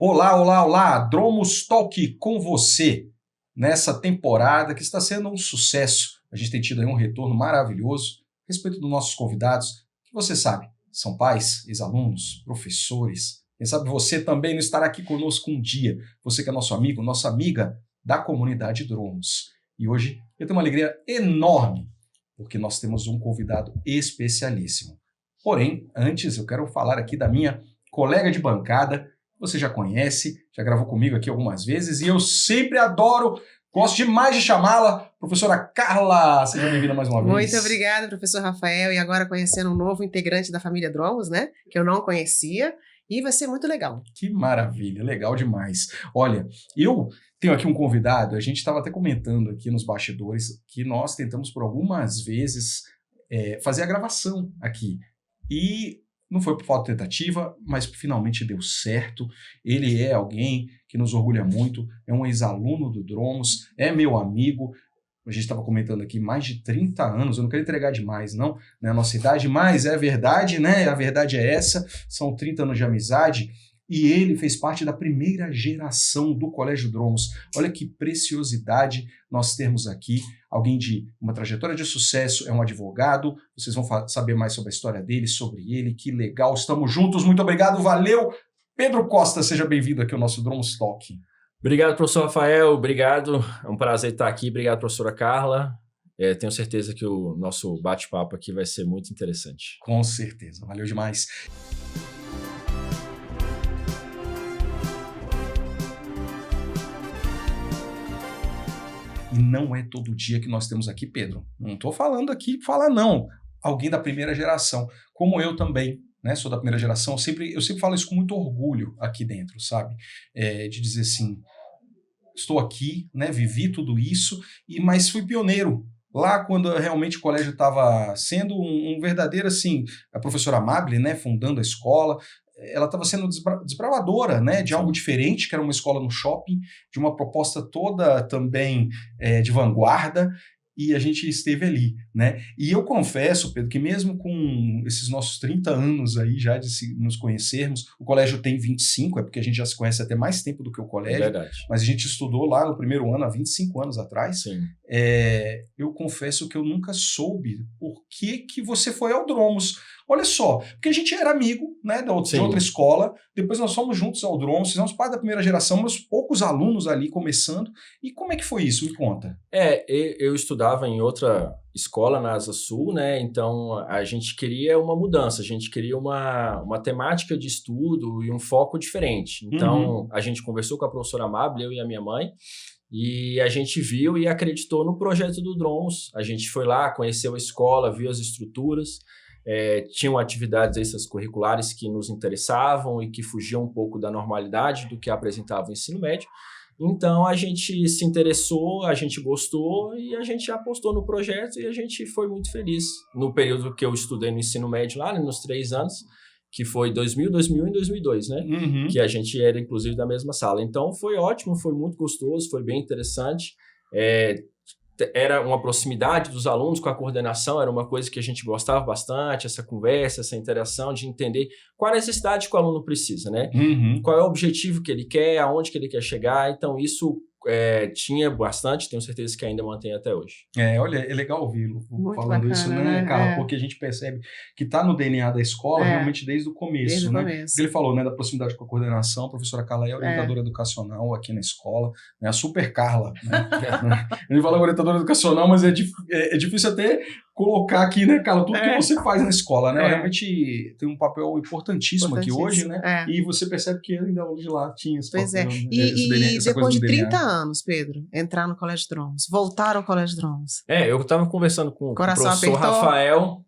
Olá, olá, olá! Dromos Talk com você nessa temporada que está sendo um sucesso. A gente tem tido aí um retorno maravilhoso a respeito dos nossos convidados, que você sabe, são pais, ex-alunos, professores. Quem sabe você também não estará aqui conosco um dia. Você que é nosso amigo, nossa amiga da comunidade Dromos. E hoje eu tenho uma alegria enorme, porque nós temos um convidado especialíssimo. Porém, antes eu quero falar aqui da minha colega de bancada. Você já conhece, já gravou comigo aqui algumas vezes e eu sempre adoro, gosto demais de chamá-la, professora Carla. Seja bem-vinda mais uma vez. Muito obrigada, professor Rafael. E agora conhecendo um novo integrante da família Dromos, né? Que eu não conhecia. E vai ser muito legal. Que maravilha, legal demais. Olha, eu tenho aqui um convidado, a gente estava até comentando aqui nos bastidores que nós tentamos por algumas vezes fazer a gravação aqui. E não foi por falta de tentativa, mas finalmente deu certo. Ele é alguém que nos orgulha muito, é um ex-aluno do Dromos, é meu amigo. A gente estava comentando aqui, mais de 30 anos, eu não quero entregar demais, não, né, a nossa idade, mas é verdade, né? A verdade é essa, são 30 anos de amizade. E ele fez parte da primeira geração do Colégio Dromos. Olha que preciosidade nós termos aqui. Alguém de uma trajetória de sucesso, é um advogado. Vocês vão saber mais sobre a história dele, sobre ele. Que legal, estamos juntos. Muito obrigado, valeu. Pedro Costa, seja bem-vindo aqui ao nosso Dromos Talk. Obrigado, professor Rafael. Obrigado. É um prazer estar aqui. Obrigado, professora Carla. Tenho certeza que o nosso bate-papo aqui vai ser muito interessante. Com certeza, valeu demais. E não é todo dia que nós temos aqui, Pedro. Não estou falando aqui, falar não. Alguém da primeira geração, como eu também, né? Sou da primeira geração. Eu sempre falo isso com muito orgulho aqui dentro, sabe? De dizer assim, estou aqui, né? Vivi tudo isso, mas fui pioneiro. Lá, quando realmente o colégio estava sendo um verdadeiro, assim, a professora Amable, né? Fundando a escola, ela estava sendo desbravadora, né, de algo diferente, que era uma escola no shopping, de uma proposta toda também de vanguarda, e a gente esteve ali, né? E eu confesso, Pedro, que mesmo com esses nossos 30 anos aí já de nos conhecermos, o colégio tem 25, é porque a gente já se conhece até mais tempo do que o colégio, Verdade. Mas a gente estudou lá no primeiro ano, há 25 anos atrás. Sim. Eu confesso que eu nunca soube por que você foi ao Dromos. Olha só, porque a gente era amigo, né, de outra escola, depois nós fomos juntos ao Dromos, fizemos parte da primeira geração, meus poucos alunos ali começando. E como é que foi isso? Me conta. Eu estudava em outra escola na Asa Sul, né? Então a gente queria uma mudança, a gente queria uma temática de estudo e um foco diferente. Então a gente conversou com a professora Amable, eu e a minha mãe, e a gente viu e acreditou no projeto do Dromos. A gente foi lá, conheceu a escola, viu as estruturas. Tinham atividades extracurriculares que nos interessavam e que fugiam um pouco da normalidade do que apresentava o ensino médio. Então, a gente se interessou, a gente gostou e a gente apostou no projeto e a gente foi muito feliz. No período que eu estudei no ensino médio lá, nos 3 anos, que foi 2000 e 2002, né? Que a gente era, inclusive, da mesma sala. Então, foi ótimo, foi muito gostoso, foi bem interessante. Era uma proximidade dos alunos com a coordenação, era uma coisa que a gente gostava bastante, essa conversa, essa interação, de entender qual a necessidade que o aluno precisa, né? Qual é o objetivo que ele quer, aonde que ele quer chegar. Então, isso tinha bastante, tenho certeza que ainda mantém até hoje. Olha, é legal ouvi-lo falando bacana, isso, né, Carla? Porque a gente percebe que está no DNA da escola realmente desde o começo, desde né? o começo. Porque ele falou, né, da proximidade com a coordenação, a professora Carla é orientadora educacional aqui na escola, né, a super Carla, né? Ele fala orientadora educacional, mas é difícil até colocar aqui, né, Carla, tudo que você faz na escola, né? Ela realmente tem um papel importantíssimo aqui hoje, né? E você percebe que ainda hoje lá tinha esse papel. Pois é. E depois de 30 anos, Pedro, entrar no Colégio Dromos, voltar ao Colégio Dromos. Eu estava conversando com o professor Rafael.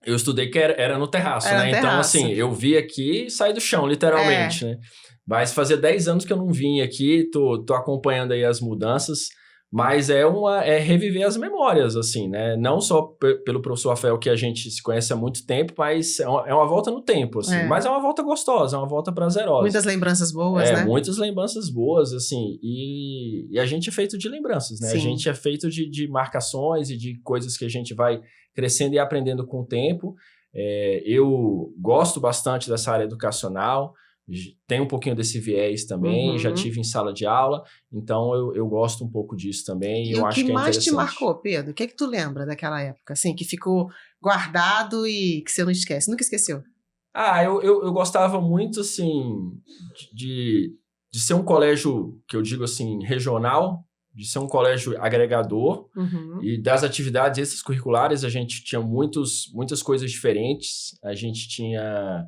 Eu estudei que era no terraço, né? Então, assim, eu vi aqui e saí do chão, literalmente, né? Mas fazia 10 anos que eu não vim aqui, tô acompanhando aí as mudanças. Mas é reviver as memórias, assim, né? Não só pelo professor Rafael, que a gente se conhece há muito tempo, mas é uma volta no tempo, assim. Mas é uma volta gostosa, é uma volta prazerosa. Muitas lembranças boas, né? Muitas lembranças boas, assim. E a gente é feito de lembranças, né? Sim. A gente é feito de marcações e de coisas que a gente vai crescendo e aprendendo com o tempo. Eu gosto bastante dessa área educacional. tem um pouquinho desse viés também, já tive em sala de aula, então eu gosto um pouco disso também. E eu o acho que que é mais te interessante. marcou, Pedro? O que é que tu lembra daquela época, assim, que ficou guardado e que você não esquece? Nunca esqueceu? Eu gostava muito, assim, de ser um colégio, que eu digo assim, regional, de ser um colégio agregador, e das atividades extracurriculares a gente tinha muitas coisas diferentes. A gente tinha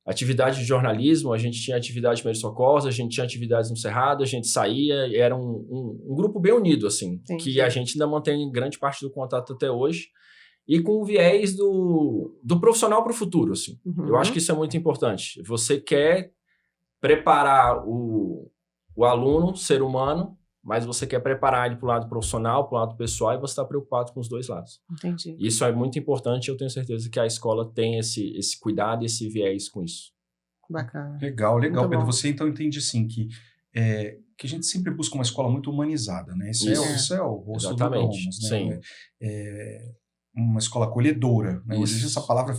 atividade de jornalismo, a gente tinha atividade de primeiros socorros, a gente tinha atividades no Cerrado, a gente saía, era um grupo bem unido, assim, Entendi. que a gente ainda mantém grande parte do contato até hoje, e com o viés do profissional para o futuro, assim. Eu acho que isso é muito importante. Você quer preparar o aluno, ser humano, mas você quer preparar ele para o lado profissional, para o lado pessoal, e você está preocupado com os dois lados. Entendi. Isso é muito importante, eu tenho certeza que a escola tem esse cuidado e esse viés com isso. Bacana. Legal, Muito Pedro. bom. Você então entende assim que a gente sempre busca uma escola muito humanizada, né? Isso é o rosto do Exatamente, Domus, né? sim. Uma escola acolhedora, né? Hoje Isso. essa palavra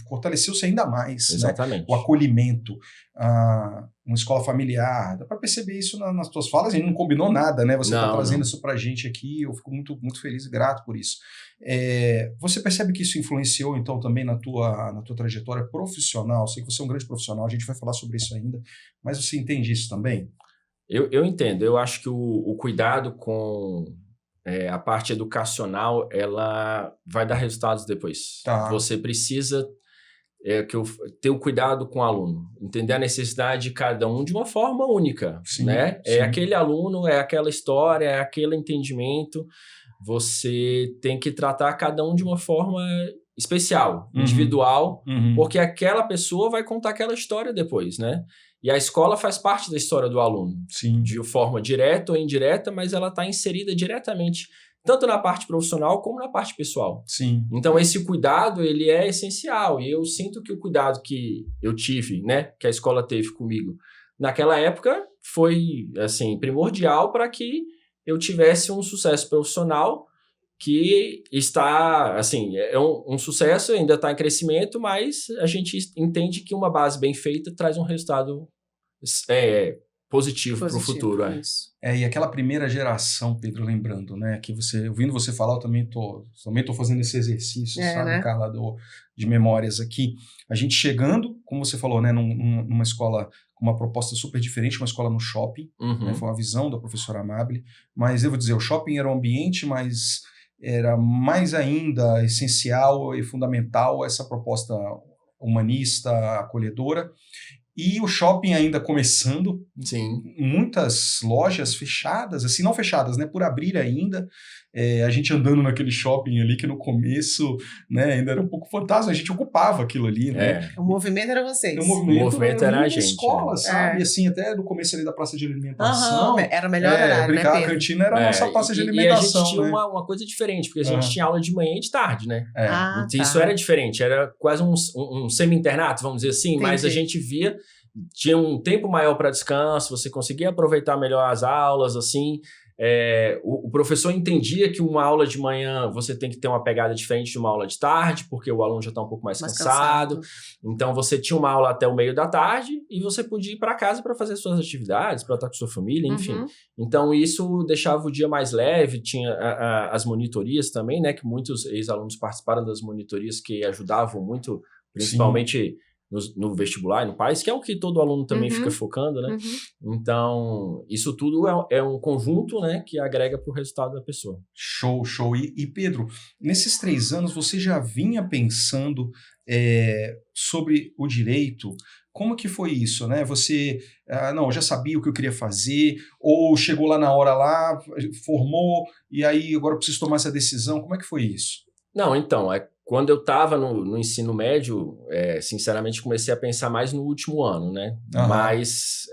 fortaleceu-se ainda mais, né? Exatamente. O acolhimento, uma escola familiar, dá para perceber isso nas tuas falas, a gente não combinou nada, né? Você está trazendo isso para a gente aqui, eu fico muito, muito feliz e grato por isso. Você percebe que isso influenciou então também na tua trajetória profissional? Sei que você é um grande profissional, a gente vai falar sobre isso ainda, mas você entende isso também? Eu entendo, eu acho que o cuidado com a parte educacional, ela vai dar resultados depois. Tá. Você precisa ter o cuidado com o aluno, entender a necessidade de cada um de uma forma única, Sim, né? sim. É aquele aluno, é aquela história, é aquele entendimento. Você tem que tratar cada um de uma forma especial, individual, porque aquela pessoa vai contar aquela história depois, né? E a escola faz parte da história do aluno, Sim. de forma direta ou indireta, mas ela está inserida diretamente, tanto na parte profissional como na parte pessoal. Sim. Então, esse cuidado, ele é essencial, e eu sinto que o cuidado que eu tive, né, que a escola teve comigo, naquela época, foi, assim, primordial para que eu tivesse um sucesso profissional que está, assim, é um sucesso, ainda está em crescimento, mas a gente entende que uma base bem feita traz um resultado positivo para o futuro. Isso. E aquela primeira geração, Pedro, lembrando, né, que ouvindo você falar, eu também tô fazendo esse exercício, sabe, né? Carla, de memórias aqui. A gente chegando, como você falou, né, numa escola com uma proposta super diferente, uma escola no shopping, né, foi uma visão da professora Amabile, mas eu vou dizer, o shopping era um ambiente, mas era mais ainda essencial e fundamental essa proposta humanista, acolhedora. E o shopping ainda começando, Sim. Muitas lojas fechadas, assim, não fechadas, né, por abrir ainda, a gente andando naquele shopping ali que no começo, né, ainda era um pouco fantasma, a gente ocupava aquilo ali, né. O movimento era vocês. O movimento era a gente. Escola, né? sabe, assim, até do começo ali da praça de alimentação. Era o melhor horário, brincar, né, a Pedro? cantina era a nossa praça de alimentação, E a gente tinha né. uma coisa diferente, porque a gente tinha aula de manhã e de tarde, né? Isso tá. era diferente, era quase um semi-internato, vamos dizer assim, mas a gente via, tinha um tempo maior para descanso, você conseguia aproveitar melhor as aulas, assim. O professor entendia que uma aula de manhã você tem que ter uma pegada diferente de uma aula de tarde, porque o aluno já está um pouco mais cansado. Então você tinha uma aula até o meio da tarde e você podia ir para casa para fazer suas atividades, para estar com sua família, enfim. Então isso deixava o dia mais leve, tinha as monitorias também, né, que muitos ex-alunos participaram das monitorias que ajudavam muito, principalmente no vestibular e no PAS, que é o que todo aluno também fica focando, né? Então, isso tudo é um conjunto, né, que agrega para o resultado da pessoa. Show. E Pedro, nesses 3 anos você já vinha pensando sobre o direito? Como que foi isso, né? Você, não, já sabia o que eu queria fazer, ou chegou lá na hora lá, formou, e aí agora eu preciso tomar essa decisão, como é que foi isso? Não, então, quando eu estava no ensino médio, sinceramente comecei a pensar mais no último ano, né? Mas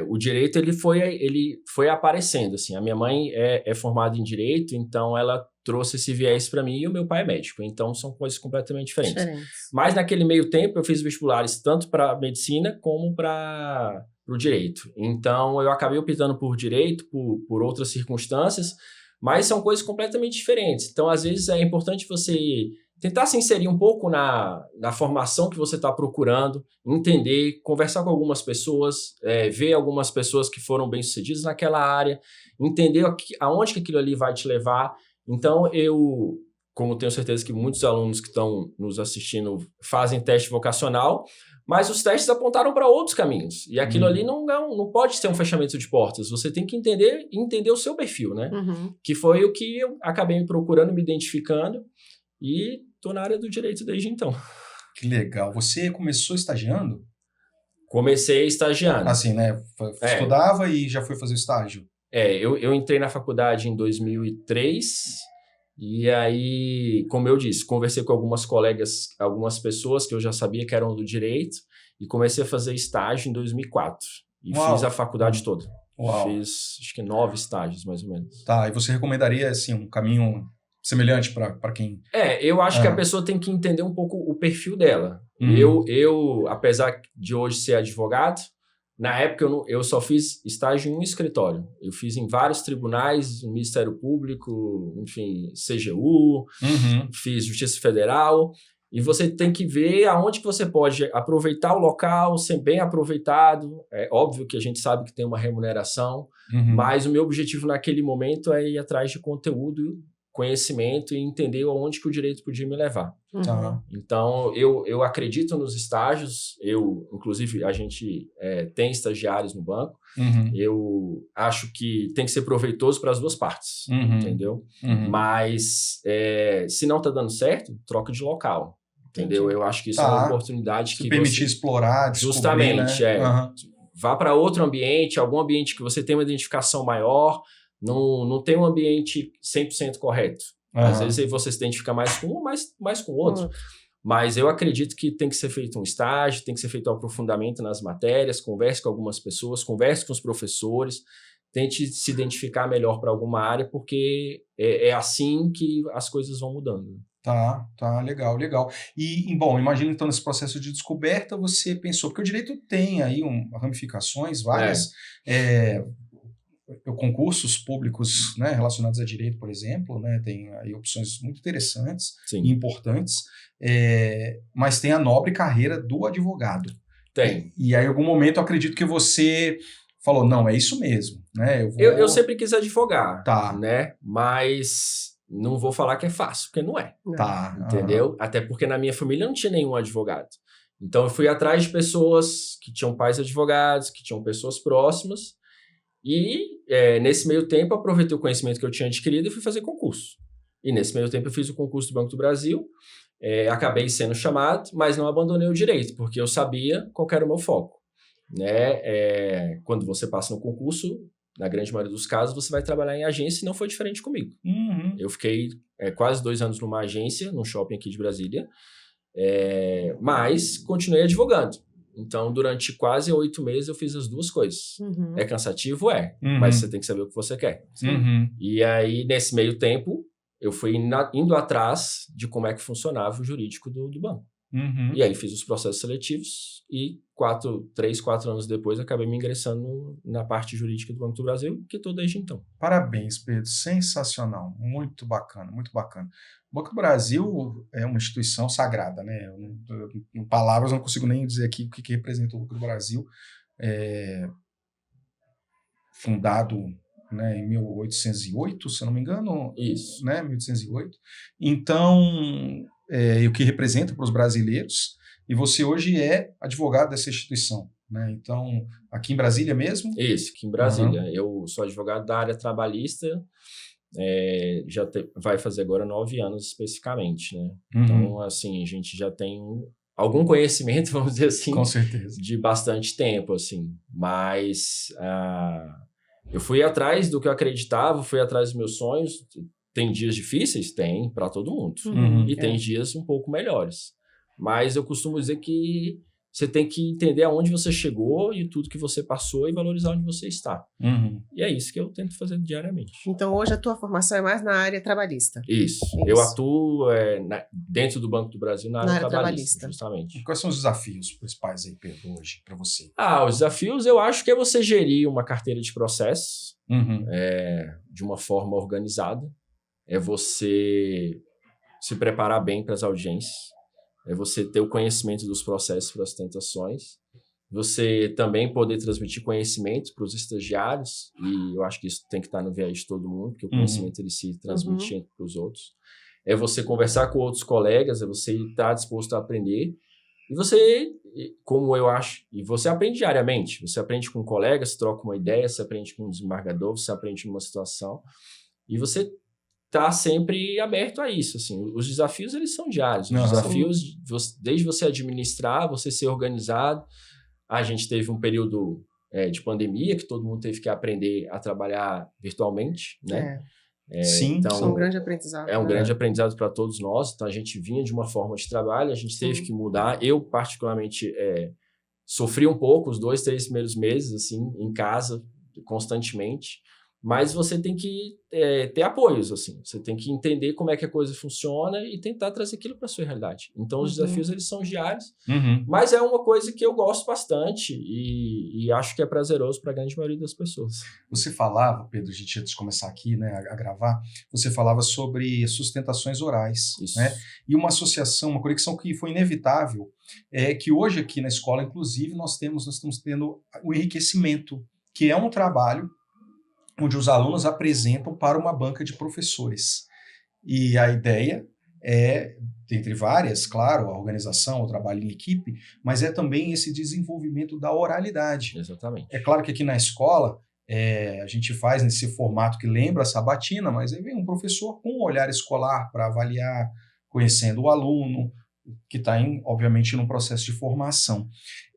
o direito ele foi aparecendo, assim. A minha mãe é formada em direito, então ela trouxe esse viés para mim, e o meu pai é médico, então são coisas completamente diferentes. Mas naquele meio tempo eu fiz vestibulares tanto para medicina como para o direito. Então eu acabei optando por direito, por outras circunstâncias, mas são coisas completamente diferentes. Então, às vezes, é importante você tentar se inserir um pouco na formação que você está procurando, entender, conversar com algumas pessoas, ver algumas pessoas que foram bem-sucedidas naquela área, entender aonde que aquilo ali vai te levar. Então, como tenho certeza que muitos alunos que estão nos assistindo fazem teste vocacional, mas os testes apontaram para outros caminhos. E aquilo ali não pode ser um fechamento de portas. Você tem que entender o seu perfil, né? Que foi o que eu acabei me procurando, me identificando, e estou na área do direito desde então. Que legal. Você começou estagiando? Comecei estagiando. Assim, né? Estudava e já foi fazer estágio? Eu entrei na faculdade em 2003, e aí, como eu disse, conversei com algumas colegas, algumas pessoas que eu já sabia que eram do direito, e comecei a fazer estágio em 2004. E fiz a faculdade toda. Uau. Fiz, acho que 9 estágios, mais ou menos. Tá, e você recomendaria, assim, um caminho semelhante para quem... Eu acho que a pessoa tem que entender um pouco o perfil dela. Eu, apesar de hoje ser advogado, na época eu só fiz estágio em um escritório. Eu fiz em vários tribunais, Ministério Público, enfim, CGU, fiz Justiça Federal, e você tem que ver aonde que você pode aproveitar o local, ser bem aproveitado. É óbvio que a gente sabe que tem uma remuneração, mas o meu objetivo naquele momento é ir atrás de conteúdo, conhecimento e entender aonde que o direito podia me levar. Então, eu acredito nos estágios. Inclusive, a gente tem estagiários no banco. Eu acho que tem que ser proveitoso para as duas partes, entendeu? Mas, se não está dando certo, troca de local, entendeu? Eu acho que isso é uma oportunidade que permitir explorar, descobrir, justamente, né? Vá para outro ambiente, algum ambiente que você tem uma identificação maior. Não tem um ambiente 100% correto. Às vezes você se identifica mais com um, mais com o outro. Mas eu acredito que tem que ser feito um estágio, tem que ser feito um aprofundamento nas matérias, converse com algumas pessoas, converse com os professores, tente se identificar melhor para alguma área, porque é assim que as coisas vão mudando. Tá, legal. E, bom, imagina então nesse processo de descoberta você pensou, porque o direito tem aí ramificações várias, concursos públicos, né, relacionados a direito, por exemplo, né, tem aí opções muito interessantes e importantes, mas tem a nobre carreira do advogado. Tem. E aí, em algum momento, eu acredito que você falou, não, é isso mesmo, né? Eu sempre quis advogar, tá, né, mas não vou falar que é fácil, porque não é. Tá. Entendeu? Até porque na minha família não tinha nenhum advogado. Então, eu fui atrás de pessoas que tinham pais advogados, que tinham pessoas próximas. E nesse meio tempo aproveitei o conhecimento que eu tinha adquirido e fui fazer concurso. E nesse meio tempo eu fiz o concurso do Banco do Brasil, acabei sendo chamado, mas não abandonei o direito, porque eu sabia qual era o meu foco. Né? Quando você passa no concurso, na grande maioria dos casos, você vai trabalhar em agência, e não foi diferente comigo. Eu fiquei quase 2 anos numa agência, num shopping aqui de Brasília, mas continuei advogando. Então, durante quase 8 meses, eu fiz as duas coisas. É cansativo? Mas você tem que saber o que você quer. E aí, nesse meio tempo, eu fui indo atrás de como é que funcionava o jurídico do banco. E aí, fiz os processos seletivos e 3, 4 anos depois, acabei me ingressando na parte jurídica do Banco do Brasil, que estou desde então. Parabéns, Pedro. Sensacional. Muito bacana, muito bacana. O Banco do Brasil é uma instituição sagrada, né? Em palavras, eu não consigo nem dizer aqui o que representa o Banco do Brasil. Fundado, né, em 1808, se eu não me engano. Isso. Né, 1808. Então, o que representa para os brasileiros. E você hoje é advogado dessa instituição, né? Então, aqui em Brasília mesmo? Isso, aqui em Brasília. Eu sou advogado da área trabalhista. Vai fazer agora 9 anos especificamente, né? Então, assim, a gente já tem algum conhecimento, vamos dizer assim, com certeza, de bastante tempo, assim. Mas eu fui atrás do que eu acreditava, fui atrás dos meus sonhos. Tem dias difíceis? Tem, para todo mundo. E tem dias um pouco melhores. Mas eu costumo dizer que você tem que entender aonde você chegou e tudo que você passou e valorizar onde você está. E é isso que eu tento fazer diariamente. Então, hoje a tua formação é mais na área trabalhista. Isso. Eu atuo dentro do Banco do Brasil na área trabalhista, justamente. E quais são os desafios principais aí, Pedro, hoje, para você? Os desafios eu acho que é você gerir uma carteira de processos de uma forma organizada. É você se preparar bem para as audiências, é você ter o conhecimento dos processos para as sustentações, você também poder transmitir conhecimento para os estagiários, e eu acho que isso tem que estar no viés de todo mundo, porque o conhecimento ele se transmite para os outros. É você conversar com outros colegas, é você estar disposto a aprender, e você, como eu acho, e você aprende diariamente, você aprende com colegas, troca uma ideia, você aprende com um desembargador, você aprende numa situação, e você tá sempre aberto a isso, assim. Os desafios, eles são diários. Os desafios, desde você administrar, você ser organizado. A gente teve um período de pandemia, que todo mundo teve que aprender a trabalhar virtualmente, né? Sim, então, é um grande aprendizado. É um grande aprendizado para todos nós. Então, a gente vinha de uma forma de trabalho, a gente teve que mudar. Eu, particularmente, sofri um pouco os 2, 3 primeiros meses, assim, em casa, constantemente. Mas você tem que ter apoios, assim. Você tem que entender como é que a coisa funciona e tentar trazer aquilo para a sua realidade. Então, os desafios, eles são diários. Mas é uma coisa que eu gosto bastante e acho que é prazeroso para a grande maioria das pessoas. Você falava, Pedro, a gente antes de começar aqui, né, a gravar, você falava sobre sustentações orais. Isso. Né? E uma associação, uma conexão que foi inevitável, é que hoje aqui na escola, inclusive, nós estamos tendo o enriquecimento, que é um trabalho onde os alunos apresentam para uma banca de professores. E a ideia é, entre várias, claro, a organização, o trabalho em equipe, mas é também esse desenvolvimento da oralidade. Exatamente. É claro que aqui na escola, a gente faz nesse formato que lembra a sabatina, mas aí vem um professor com um olhar escolar para avaliar, conhecendo o aluno, que está, obviamente, num processo de formação.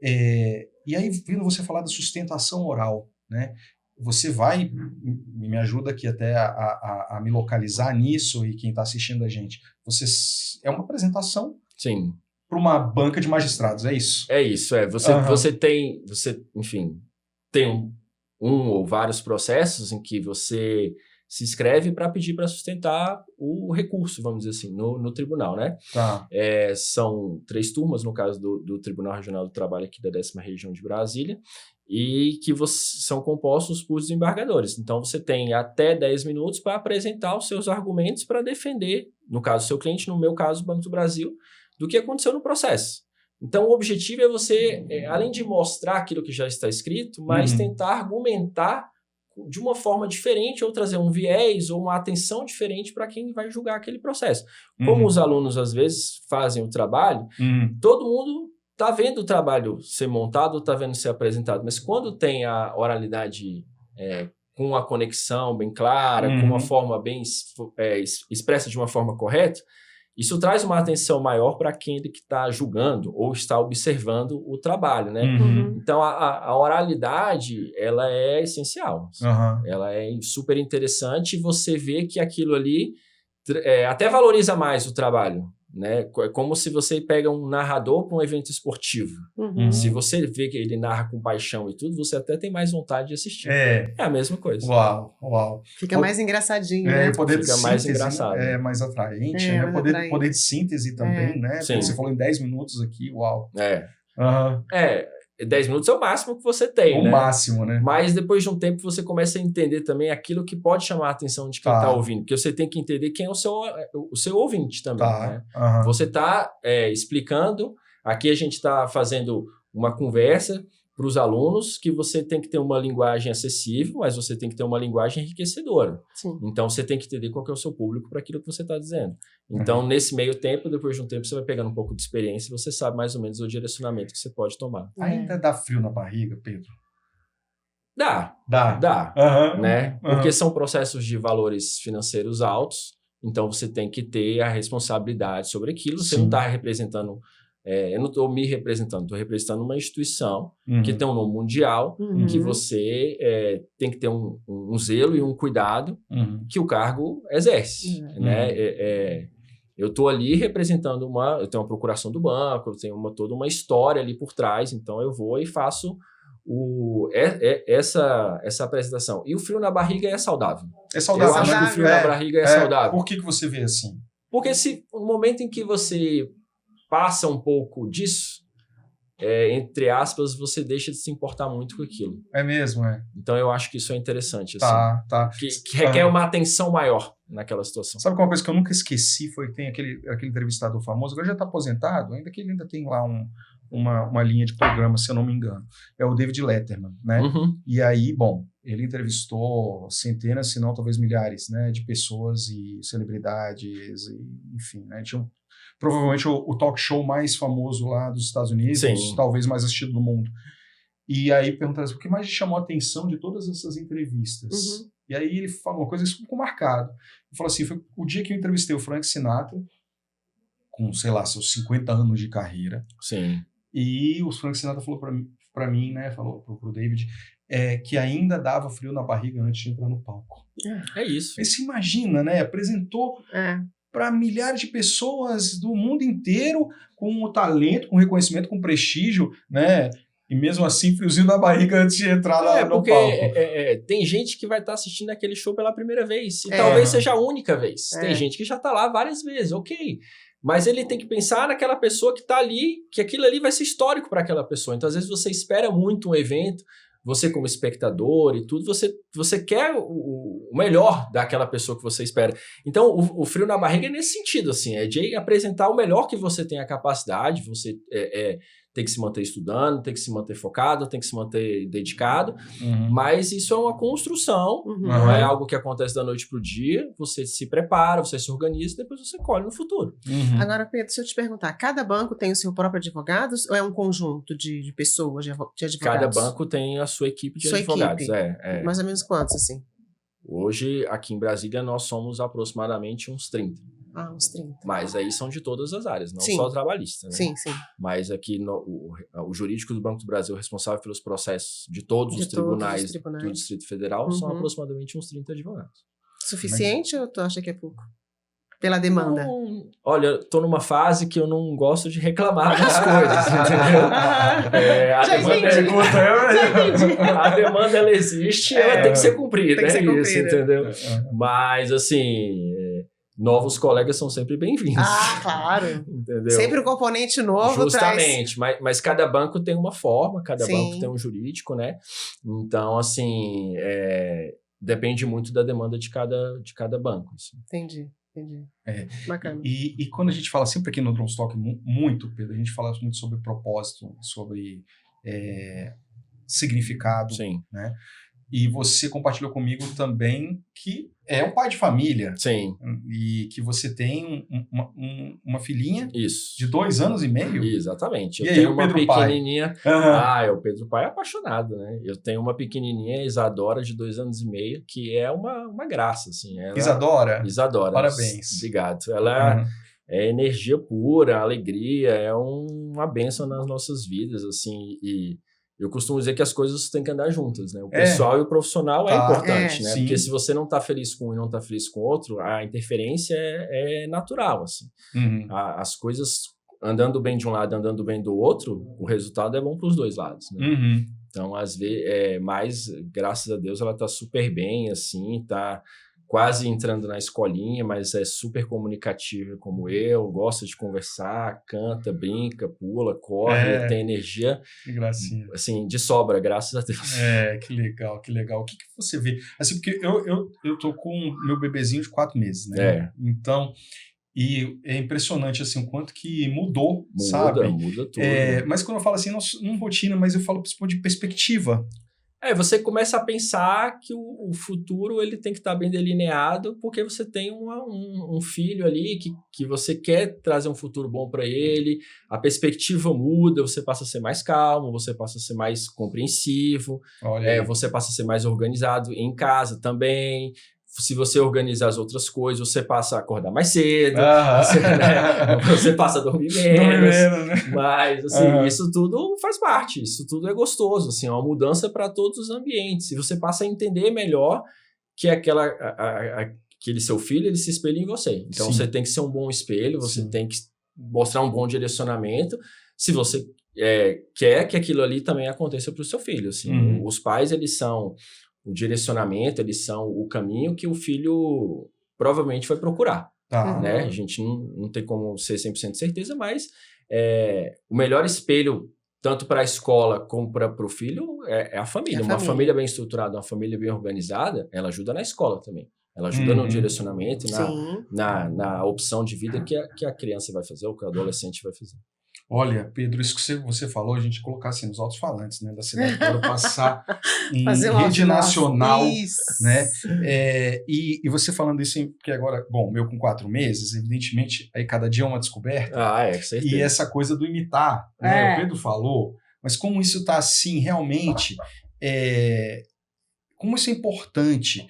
E aí, vindo você falar da sustentação oral, né? Você vai, me ajuda aqui até a me localizar nisso e quem está assistindo a gente. É uma apresentação para uma banca de magistrados, é isso? É isso, Você tem, enfim, tem um ou vários processos em que você se inscreve para pedir para sustentar o recurso, vamos dizer assim, no tribunal, né? Tá. São 3 turmas, no caso do Tribunal Regional do Trabalho aqui da 10ª Região de Brasília, e que são compostos por desembargadores. Então, você tem até 10 minutos para apresentar os seus argumentos para defender, no caso, o seu cliente, no meu caso, o Banco do Brasil, do que aconteceu no processo. Então, o objetivo é você, além de mostrar aquilo que já está escrito, mas tentar argumentar de uma forma diferente ou trazer um viés ou uma atenção diferente para quem vai julgar aquele processo. Como os alunos, às vezes, fazem o trabalho, todo mundo está vendo o trabalho ser montado, está vendo ser apresentado, mas quando tem a oralidade com a conexão bem clara, com uma forma bem expressa de uma forma correta, isso traz uma atenção maior para quem está julgando ou está observando o trabalho, né? Então, a oralidade, ela é essencial. Ela é super interessante e você vê que aquilo ali até valoriza mais o trabalho, né? É como se você pega um narrador para um evento esportivo. Se você vê que ele narra com paixão e tudo, você até tem mais vontade de assistir. É a mesma coisa. Uau. Fica mais engraçadinho, né? O poder de síntese, mais engraçado. É mais atraente, né? O poder de síntese também, né? Sim. Você falou em 10 minutos aqui, uau. 10 minutos é o máximo que você tem, né? O máximo, né? Mas depois de um tempo você começa a entender também aquilo que pode chamar a atenção de quem está ouvindo. Porque você tem que entender quem é o seu ouvinte também, né? Você está explicando, aqui a gente está fazendo uma conversa para os alunos que você tem que ter uma linguagem acessível, mas você tem que ter uma linguagem enriquecedora. Sim. Então, você tem que entender qual que é o seu público para aquilo que você está dizendo. Então, nesse meio tempo, depois de um tempo, você vai pegando um pouco de experiência e você sabe mais ou menos o direcionamento que você pode tomar. Ainda dá frio na barriga, Pedro? Dá. Né? Porque são processos de valores financeiros altos, então você tem que ter a responsabilidade sobre aquilo. Você não está representando... eu não estou me representando, estou representando uma instituição que tem um nome mundial, que você tem que ter um zelo e um cuidado que o cargo exerce. Né? Eu estou ali representando eu tenho uma procuração do banco, eu tenho toda uma história ali por trás, então eu vou e faço essa apresentação. E o frio na barriga é saudável. É saudável. Eu acho que o frio na barriga é saudável. Por que você vê assim? Porque no momento em que você passa um pouco disso, entre aspas, você deixa de se importar muito com aquilo. É mesmo, é. Então eu acho que isso é interessante, assim. Tá. Que requer uma atenção maior naquela situação. Sabe uma coisa que eu nunca esqueci? Foi que tem aquele entrevistador famoso, agora já está aposentado, ainda que ele ainda tem lá uma linha de programa, se eu não me engano. É o David Letterman, né? Uhum. E aí, bom, ele entrevistou centenas, se não talvez milhares, né, de pessoas e celebridades, e, enfim, né? Tinha provavelmente o talk show mais famoso lá dos Estados Unidos, Sim. talvez mais assistido do mundo. E aí perguntaram assim, o que mais chamou a atenção de todas essas entrevistas? Uhum. E aí ele falou uma coisa que ficou marcado. Ele falou assim, foi o dia que eu entrevistei o Frank Sinatra, com, sei lá, seus 50 anos de carreira. Sim. E o Frank Sinatra falou pra mim, né, falou pro David, que ainda dava frio na barriga antes de entrar no palco. É isso. Aí você imagina, né, apresentou para milhares de pessoas do mundo inteiro com o talento, com reconhecimento, com prestígio, né, e mesmo assim friozinho na barriga antes de entrar lá no porque palco. Tem gente que vai estar assistindo aquele show pela primeira vez, e talvez seja a única vez. Tem gente que já está lá várias vezes, ok. Mas ele tem que pensar naquela pessoa que está ali, que aquilo ali vai ser histórico para aquela pessoa. Então, às vezes, você espera muito um evento, você como espectador e tudo, você quer o melhor daquela pessoa que você espera. Então, o frio na barriga é nesse sentido, assim, é de apresentar o melhor que você tem a capacidade, você tem que se manter estudando, tem que se manter focado, tem que se manter dedicado, mas isso é uma construção, não é algo que acontece da noite pro dia, você se prepara, você se organiza e depois você colhe no futuro. Agora, Pedro, deixa eu te perguntar, cada banco tem o seu próprio advogado ou é um conjunto de pessoas, de advogados? Cada banco tem a sua equipe de advogados. Equipe. Mais ou menos quantos, assim? Hoje, aqui em Brasília, nós somos aproximadamente uns 30. Uns 30. Mas aí são de todas as áreas, não só trabalhistas, né? Sim. Mas aqui o jurídico do Banco do Brasil, responsável pelos processos de todos os tribunais do Distrito Federal, são aproximadamente uns 30 advogados. Suficiente ou tu acha que é pouco? Pela demanda? Não, olha, tô numa fase que eu não gosto de reclamar das coisas, entendeu? A demanda, ela existe, ela tem que ser cumprida, isso, entendeu? Mas, assim, novos colegas são sempre bem-vindos. Claro. Entendeu? Sempre um componente novo Justamente, mas cada banco tem uma forma, cada banco tem um jurídico, né? Então, assim, depende muito da demanda de cada banco. Assim. Entendi. Bacana. E quando a gente fala sempre aqui no Drone Talk muito, Pedro, a gente fala muito sobre propósito, sobre significado, né? E você compartilhou comigo também que é um pai de família. Sim. E que você tem uma filhinha Isso. de 2 anos e meio. Exatamente. Eu tenho uma pequenininha. O Pedro Pai é apaixonado, né? Eu tenho uma pequenininha, Isadora, de 2 anos e meio, que é uma graça, assim. Isadora? Parabéns. Obrigado. Ela é energia pura, alegria, é uma bênção nas nossas vidas, assim, e eu costumo dizer que as coisas têm que andar juntas, né? O pessoal e o profissional é importante, né? Sim. Porque se você não tá feliz com um e não tá feliz com o outro, a interferência é natural, assim. As coisas andando bem de um lado, andando bem do outro, o resultado é bom para os dois lados, né? Então, às vezes, mas graças a Deus ela tá super bem, assim, tá quase entrando na escolinha, mas é super comunicativa como eu, gosta de conversar, canta, brinca, pula, corre, tem energia, que gracinha. Assim, de sobra, graças a Deus. Que legal, que legal. O que você vê? Assim, porque eu tô com meu bebezinho de 4 meses, né? Então, e é impressionante, assim, o quanto que mudou, sabe? Muda tudo. Mas quando eu falo assim, não rotina, mas eu falo de perspectiva. Você começa a pensar que o futuro ele tem que estar bem delineado, porque você tem um filho ali que você quer trazer um futuro bom para ele, a perspectiva muda, você passa a ser mais calmo, você passa a ser mais compreensivo, você passa a ser mais organizado em casa também. Se você organizar as outras coisas, você passa a acordar mais cedo, você passa a dormir menos, né? Mas, assim, isso tudo faz parte, isso tudo é gostoso, assim, é uma mudança para todos os ambientes, e você passa a entender melhor que aquele seu filho, ele se espelha em você, então você tem que ser um bom espelho, você tem que mostrar um bom direcionamento, se você quer que aquilo ali também aconteça para o seu filho, assim, os pais, eles são o direcionamento, eles são o caminho que o filho provavelmente vai procurar, né? A gente não tem como ser 100% certeza, mas o melhor espelho tanto para a escola como para o filho, é a família. Uma família bem estruturada, uma família bem organizada, ela ajuda na escola também. Ela ajuda no direcionamento, na opção de vida que a criança vai fazer, ou que o adolescente vai fazer. Olha, Pedro, isso que você falou, a gente colocar assim nos alto-falantes, né, da Semeadora, passar em rede nacional, né? E você falando isso, porque agora, bom, meu com 4 meses, evidentemente, aí cada dia é uma descoberta. Com certeza. E essa coisa do imitar, né? O Pedro falou, mas como isso está assim, realmente, como isso é importante.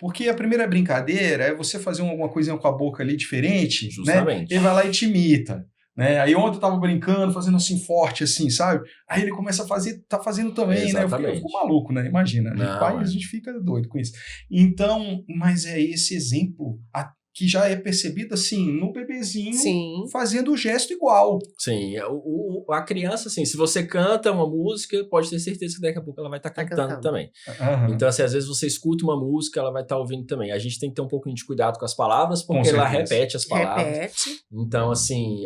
Porque a primeira brincadeira é você fazer alguma coisinha com a boca ali diferente, justamente, né? Ele vai lá e te imita. Né? Aí ontem eu tava brincando, fazendo assim forte, assim, sabe? Aí ele começa a fazer, tá fazendo também, né? Eu fico maluco, né? Imagina, a gente fica doido com isso. Então, mas é esse exemplo que já é percebido assim, no bebezinho, fazendo o gesto igual. Sim, a criança, assim, se você canta uma música, pode ter certeza que daqui a pouco ela vai estar cantando também. Então, assim, às vezes você escuta uma música, ela vai estar ouvindo também. A gente tem que ter um pouquinho de cuidado com as palavras, porque ela repete as palavras. Então, assim,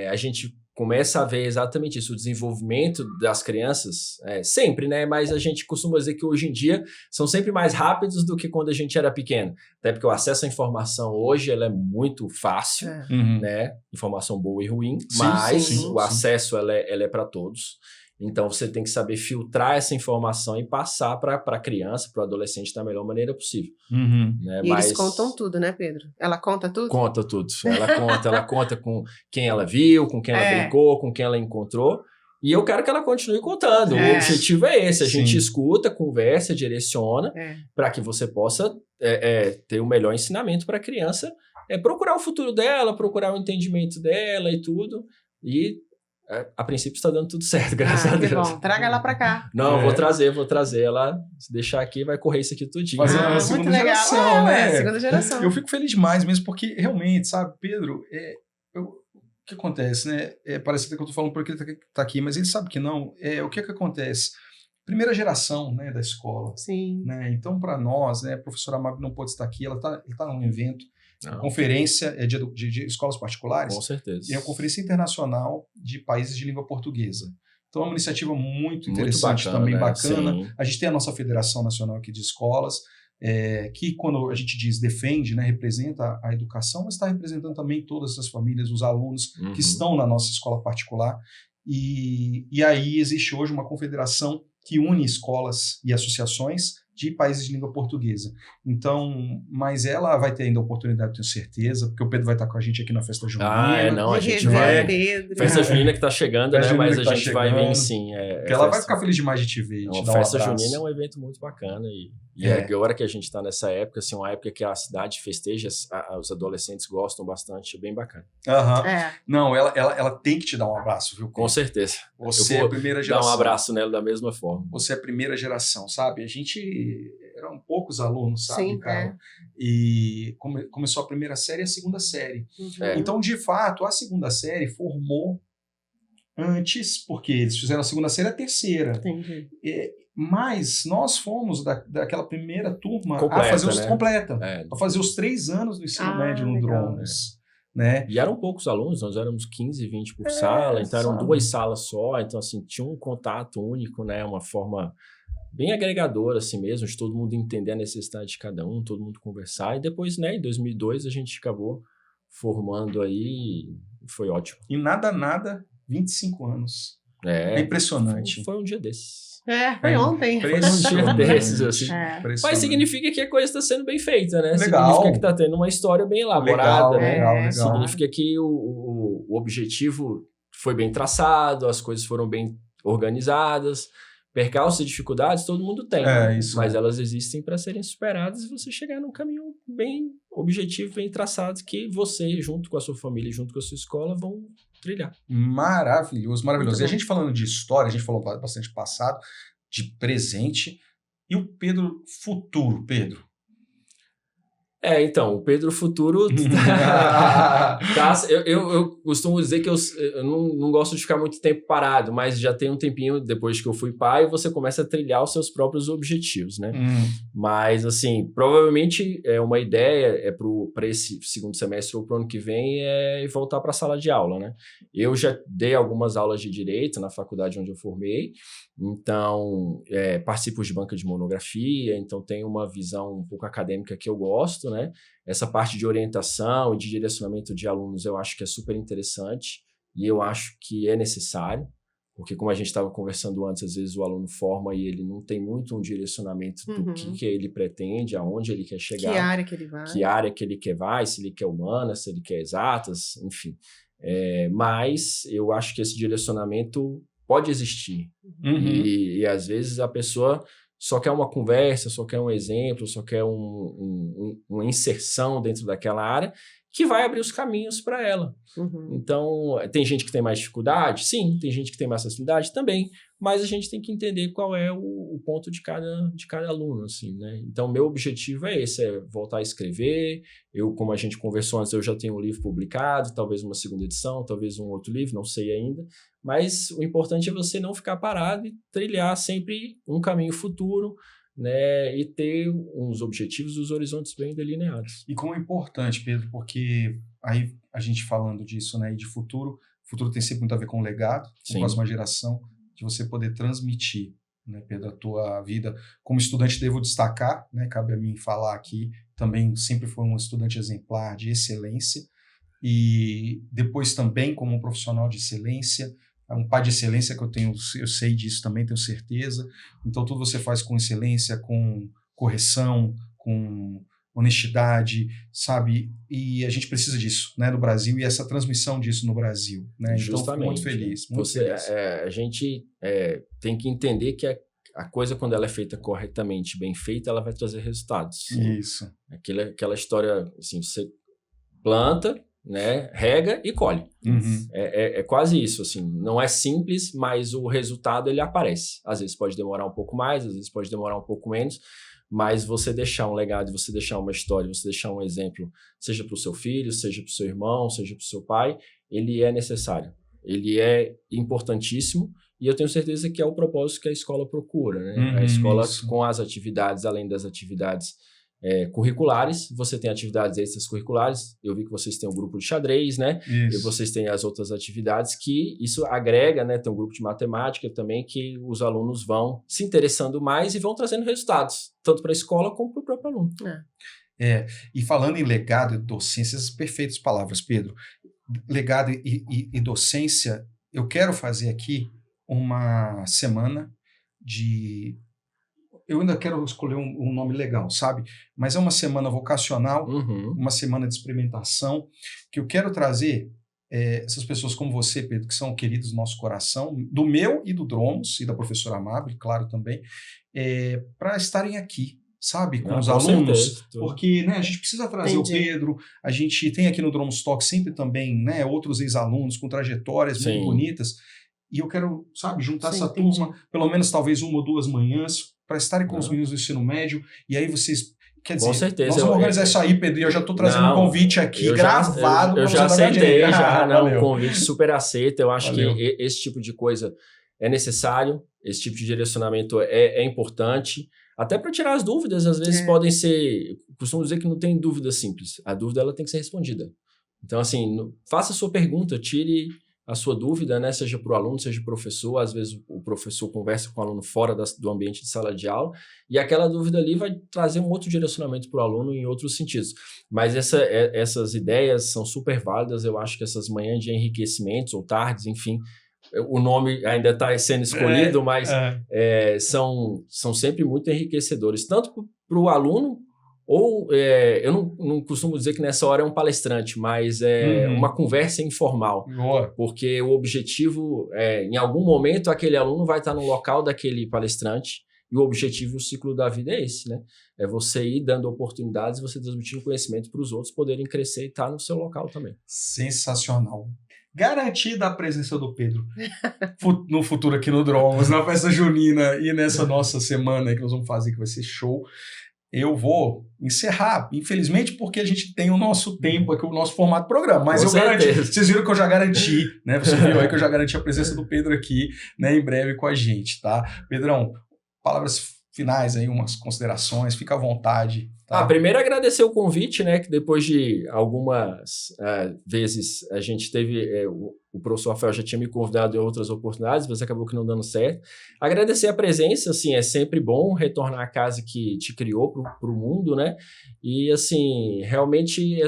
a gente começa a ver exatamente isso, o desenvolvimento das crianças, sempre, né? Mas a gente costuma dizer que hoje em dia são sempre mais rápidos do que quando a gente era pequeno. Até porque o acesso à informação hoje ela é muito fácil, né? Informação boa e ruim, mas o acesso ela é para todos. Então você tem que saber filtrar essa informação e passar para a criança, para o adolescente da melhor maneira possível. Né? E eles contam tudo, né, Pedro? Ela conta tudo? Conta tudo. Ela conta com quem ela viu, com quem ela brincou, com quem ela encontrou. E eu quero que ela continue contando. O objetivo é esse. A gente escuta, conversa, direciona para que você possa ter o melhor ensinamento para a criança. Procurar o futuro dela, procurar o entendimento dela e tudo. E a princípio está dando tudo certo, graças a Deus. Bom. Traga ela para cá. Não, vou trazer ela. Se deixar aqui, vai correr isso aqui tudinho. Fazer a segunda geração, né? Segunda geração. Eu fico feliz demais mesmo, porque realmente, sabe, Pedro, o que acontece, né? Parece até que eu estou falando porque ele está aqui, mas ele sabe que não. O que acontece? Primeira geração, né, da escola. Sim. Né? Então, para nós, né, a professora Mab não pôde estar aqui, ele está num evento. A conferência de escolas particulares. Com certeza. É a Conferência Internacional de Países de Língua Portuguesa. Então é uma iniciativa muito interessante, bacana, também bacana. Sim. A gente tem a nossa Federação Nacional aqui de Escolas, que quando a gente diz defende, né, representa a educação, mas está representando também todas as famílias, os alunos que estão na nossa escola particular. E aí existe hoje uma confederação que une escolas e associações de países de língua portuguesa. Então, mas ela vai ter ainda a oportunidade, tenho certeza, porque o Pedro vai estar com a gente aqui na Festa Junina. A gente vai... Festa Junina que está chegando, né? Mas a gente vai vir sim. Porque ela vai ficar feliz demais de te ver. A Festa Junina é um evento muito bacana e agora que a gente está nessa época, assim, uma época que a cidade festeja, os adolescentes gostam bastante, é bem bacana. Não, ela tem que te dar um abraço, viu? Com certeza. Você é a primeira geração. Dar um abraço nela da mesma forma. Você é a primeira geração, sabe? A gente... Eram poucos alunos, sabe, cara? E começou a primeira série e a segunda série. Então, de fato, a segunda série formou antes, porque eles fizeram a segunda série e a terceira. Entendi. Mas nós fomos daquela primeira turma completa, a fazer a fazer os 3 anos do ensino médio no Drones. Né? E eram poucos alunos, nós éramos 15, 20 por sala, então eram 2 salas só, então assim, tinha um contato único, né? Uma forma bem agregadora assim mesmo, de todo mundo entender a necessidade de cada um, todo mundo conversar, e depois, né, em 2002 a gente acabou formando aí, foi ótimo. E nada, 25 anos. É impressionante. Foi um dia desses. Foi ontem. Foi um dia desses, assim. Mas significa que a coisa está sendo bem feita, né? Legal. Significa que está tendo uma história bem elaborada, legal. Significa que o objetivo foi bem traçado, as coisas foram bem organizadas. Percalços e dificuldades todo mundo tem, mas elas existem para serem superadas e você chegar num caminho bem objetivo, bem traçado, que você, junto com a sua família, junto com a sua escola, vão trilhar. Maravilhoso. E a gente falando de história, a gente falou bastante passado, de presente, e o Pedro futuro, Pedro? Então, o Pedro futuro... eu costumo dizer que eu não gosto de ficar muito tempo parado, mas já tem um tempinho depois que eu fui pai, você começa a trilhar os seus próprios objetivos, né? Mas, assim, provavelmente uma ideia para esse segundo semestre ou para o ano que vem é voltar para a sala de aula, né? Eu já dei algumas aulas de direito na faculdade onde eu formei, então participo de banca de monografia, então tenho uma visão um pouco acadêmica que eu gosto, né? Essa parte de orientação e de direcionamento de alunos eu acho que é super interessante e eu acho que é necessário. Porque como a gente estava conversando antes, às vezes o aluno forma e ele não tem muito um direcionamento do que ele pretende, aonde ele quer chegar. Que área que ele vai. Que área que ele quer vai, se ele quer humanas, se ele quer exatas, enfim. Mas eu acho que esse direcionamento pode existir. E às vezes a pessoa só quer uma conversa, só quer um exemplo, só quer uma inserção dentro daquela área que vai abrir os caminhos para ela. Então, tem gente que tem mais dificuldade? Sim. Tem gente que tem mais facilidade? Também. Mas a gente tem que entender qual é o ponto de cada aluno, assim, né? Então, meu objetivo é esse, é voltar a escrever. Eu, como a gente conversou antes, eu já tenho um livro publicado, talvez uma segunda edição, talvez um outro livro, não sei ainda. Mas o importante é você não ficar parado e trilhar sempre um caminho futuro, né, e ter uns objetivos e os horizontes bem delineados. E como é importante, Pedro, porque aí a gente falando disso, né, e de futuro tem sempre muito a ver com o legado, com a próxima geração, de você poder transmitir, né, Pedro, a tua vida. Como estudante, devo destacar, né, cabe a mim falar aqui, também sempre foi um estudante exemplar de excelência, e depois também como um profissional de excelência, um pai de excelência que eu sei disso também, tenho certeza. Então, tudo você faz com excelência, com correção, com honestidade, sabe? E a gente precisa disso, né, no Brasil, e essa transmissão disso no Brasil, né? Então, fico muito feliz. A gente tem que entender que a coisa, quando ela é feita corretamente, bem feita, ela vai trazer resultados. Isso. Aquela história, assim, você planta, né, rega e colhe. É quase isso, assim. Não é simples, mas o resultado ele aparece. Às vezes pode demorar um pouco mais, às vezes pode demorar um pouco menos, mas você deixar um legado, você deixar uma história, você deixar um exemplo, seja para o seu filho, seja para o seu irmão, seja para o seu pai, ele é necessário. Ele é importantíssimo e eu tenho certeza que é o propósito que a escola procura, né? A escola, com as atividades, além das atividades curriculares, você tem atividades extracurriculares. Eu vi que vocês têm um grupo de xadrez, né? E vocês têm as outras atividades que isso agrega, né? Tem um grupo de matemática também que os alunos vão se interessando mais e vão trazendo resultados, tanto para a escola como para o próprio aluno. E falando em legado e docência, essas perfeitas palavras, Pedro. Legado e docência, eu quero fazer aqui uma semana de... Eu ainda quero escolher um nome legal, sabe? Mas é uma semana vocacional, uma semana de experimentação, que eu quero trazer essas pessoas como você, Pedro, que são queridos do nosso coração, do meu e do Dromos, e da professora Amável, claro, também, para estarem aqui, sabe? Com os alunos, certeza, porque, né, a gente precisa trazer o Pedro, a gente tem aqui no Dromos Talk sempre também, né, outros ex-alunos com trajetórias muito bonitas, e eu quero, sabe, juntar essa turma, pelo menos talvez uma ou duas manhãs, para estarem com os meninos do ensino médio, e aí vocês... Quer dizer, com certeza, nós vamos organizar isso aí, Pedro, e eu já estou trazendo um convite aqui, gravado. Eu já aceitei, um convite super aceito. Eu acho que esse tipo de coisa é necessário, esse tipo de direcionamento é importante, até para tirar as dúvidas. Às vezes podem ser... Costumo dizer que não tem dúvida simples, a dúvida ela tem que ser respondida. Então, assim, faça a sua pergunta, tire a sua dúvida, né, seja para o aluno, seja para o professor. Às vezes o professor conversa com o aluno fora do ambiente de sala de aula e aquela dúvida ali vai trazer um outro direcionamento para o aluno em outros sentidos. Mas essas ideias são super válidas. Eu acho que essas manhãs de enriquecimentos ou tardes, enfim, o nome ainda está sendo escolhido, mas são sempre muito enriquecedores, tanto para o aluno, ou eu não costumo dizer que nessa hora é um palestrante, mas uma conversa informal. Porque o objetivo, em algum momento, aquele aluno vai estar no local daquele palestrante, e o objetivo do ciclo da vida é esse, né? É você ir dando oportunidades, você transmitindo conhecimento para os outros poderem crescer e estar no seu local também. Sensacional. Garantida a presença do Pedro no futuro aqui no Dromos, na festa junina e nessa nossa semana aí que nós vamos fazer, que vai ser show. Eu vou encerrar, infelizmente, porque a gente tem o nosso tempo aqui, o nosso formato do programa, mas eu garanti, vocês viram que eu já garanti, né? Você viu aí que eu já garanti a presença do Pedro aqui, né, em breve com a gente, tá? Pedrão, palavras finais aí, umas considerações, fica à vontade. Tá? Primeiro agradecer o convite, né, que depois de algumas vezes a gente teve, o professor Rafael já tinha me convidado em outras oportunidades, mas acabou que não dando certo. Agradecer a presença, assim, é sempre bom retornar à casa que te criou para o mundo, né, e assim, realmente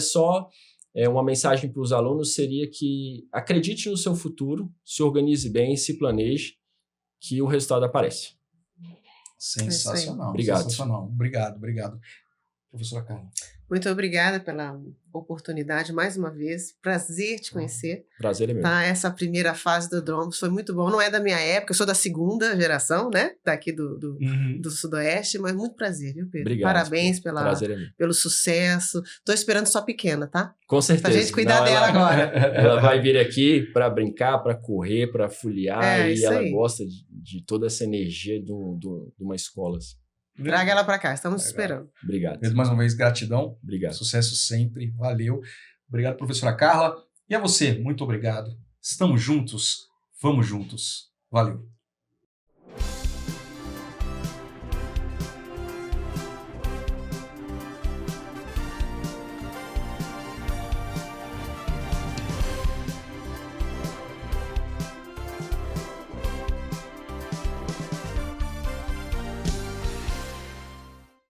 uma mensagem para os alunos seria que acredite no seu futuro, se organize bem, se planeje, que o resultado aparece. Sensacional. Obrigado. Sensacional. Obrigado. Professora Carla. Muito obrigada pela oportunidade, mais uma vez. Prazer te conhecer. Prazer é meu. Tá? Essa primeira fase do Dromos foi muito bom. Não é da minha época, eu sou da segunda geração, né? Daqui do Sudoeste, mas muito prazer, viu, Pedro? Obrigado. Parabéns Prazer é meu. pelo sucesso. Tô esperando sua pequena, tá? Com certeza. Pra gente cuidar dela agora. Ela vai vir aqui para brincar, para correr, para folhear, e ela gosta de toda essa energia de uma escola. Traga ela para cá, estamos esperando. Obrigado. Pedro, mais uma vez, gratidão. Obrigado. Sucesso sempre, valeu. Obrigado, professora Carla. E a você, muito obrigado. Estamos juntos, vamos juntos. Valeu.